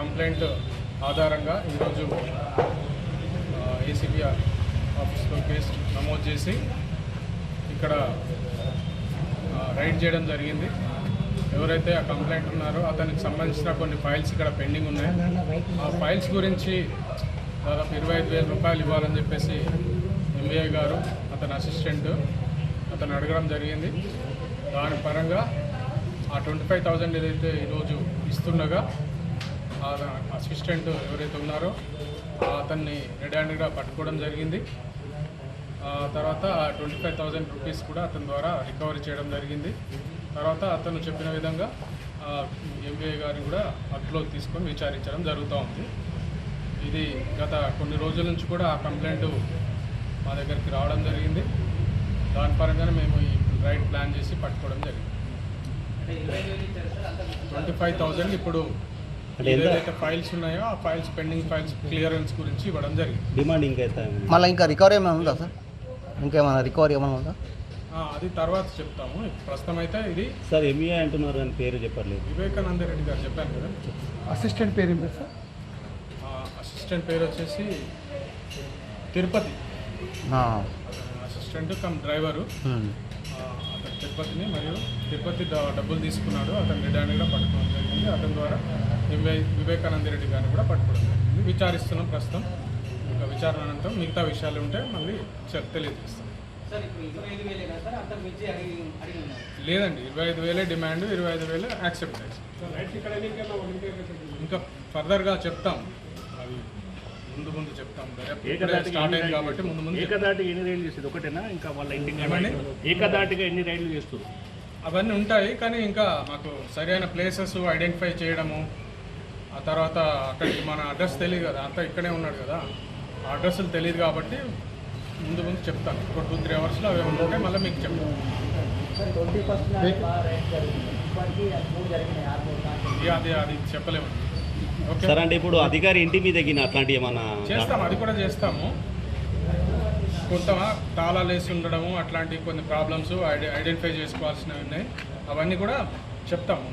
Complaint ఆధారంగా ఈరోజు ACB ఆఫీస్లో కేసు నమోదు చేసి ఇక్కడ రైడ్ చేయడం జరిగింది. ఎవరైతే ఆ కంప్లైంట్ ఉన్నారో అతనికి సంబంధించిన కొన్ని ఫైల్స్ ఇక్కడ పెండింగ్ ఉన్నాయి. ఆ ఫైల్స్ గురించి దాదాపు 25,000 రూపాయలు ఇవ్వాలని చెప్పేసి ఎంబీఐ గారు అతని అసిస్టెంట్ అతను అడగడం జరిగింది. దాని పరంగా ఆ 25,000 ఏదైతే ఈరోజు ఇస్తుండగా ఆ అసిస్టెంట్ ఎవరైతే ఉన్నారో అతన్ని రెడ్ హ్యాండ్గా పట్టుకోవడం జరిగింది. తర్వాత 25,000 రూపీస్ కూడా అతని ద్వారా రికవరీ చేయడం జరిగింది. తర్వాత అతను చెప్పిన విధంగా ఎంబీఐ గారిని కూడా అదుపులోకి తీసుకొని విచారించడం జరుగుతూ ఉంది. ఇది గత కొన్ని రోజుల నుంచి కూడా ఆ కంప్లైంట్ మా దగ్గరికి రావడం జరిగింది. దాని పరంగానే మేము ఈ రైడ్ ప్లాన్ చేసి పట్టుకోవడం జరిగింది. 25,000 ఇప్పుడు ఏదైతే ఫైల్స్ ఉన్నాయో ఆ ఫైల్స్ పెండింగ్ ఫైల్స్ క్లియరెన్స్ గురించి ఇవ్వడం జరిగింది. డిమాండ్ ఇంకా మళ్ళీ ఇంకా రికవరీ ఏమైనా ఉందా సార్? ఇంకేమైనా రికవరీ ఏమైనా ఉందా? అది తర్వాత చెప్తాము. ప్రస్తుతం అయితే ఇది సార్ ఎంఈఐ అంటున్నారు అని పేరు చెప్పలేదు. వివేకానంద రెడ్డి గారు చెప్పాను కదా. అసిస్టెంట్ పేరు ఏంటి సార్? అసిస్టెంట్ పేరు వచ్చేసి తిరుపతి. అసిస్టెంట్ కమ్ డ్రైవరు అతను తిరుపతిని మరియు తిరుపతి డబ్బులు తీసుకున్నాడు. అతను రెడ్ హ్యాండ్గా పట్టుకోవడం జరిగింది. అతని ద్వారా వివేకానంద రెడ్డి గారిని కూడా పట్టుకోవడం జరిగింది. విచారిస్తున్నాం ప్రస్తుతం. ఇంకా విచారణ అనంతరం మిగతా విషయాలు ఉంటే మళ్ళీ తెలియజేస్తాం. లేదండి, 25,000 డిమాండ్, 25,000 యాక్సెప్ట్ చేస్తాం. ఇంకా ఫర్దర్గా చెప్తాం, అవి ముందు చెప్తాం. స్టార్ట్ అయింది కాబట్టి ముందు ఏకదాటిగా ఎన్ని రైళ్లు చేస్తుంది ఒకటేనా? ఇంకా వాళ్ళ ఇంటికి ఏకదాటిగా ఎన్ని రైళ్లు చేస్తారు? అవన్నీ ఉంటాయి, కానీ ఇంకా మాకు సరైన ప్లేసెస్ ఐడెంటిఫై చేయడము, ఆ తర్వాత అక్కడికి మన అడ్రస్ తెలియదు కదా, అంతా ఇక్కడే ఉన్నాడు కదా, ఆ అడ్రస్లు తెలియదు కాబట్టి ముందు చెప్తాను. ఒక 2-3 అవర్స్లో అవి ఉంటే మళ్ళీ మీకు చెప్తాను. అది చెప్పలేము. ఓకే సార్, అంటే ఇప్పుడు అధికారి ఇంటి మీద తగిన అట్లాంటివి ఏమన్నా చేస్తాము, అది కూడా చేస్తాము. కొంత తాళాలు వేసి ఉండడము అట్లాంటి కొన్ని ప్రాబ్లమ్స్ ఐడెంటిఫై చేసుకోవాల్సినవి ఉన్నాయి. అవన్నీ కూడా చెప్తాము.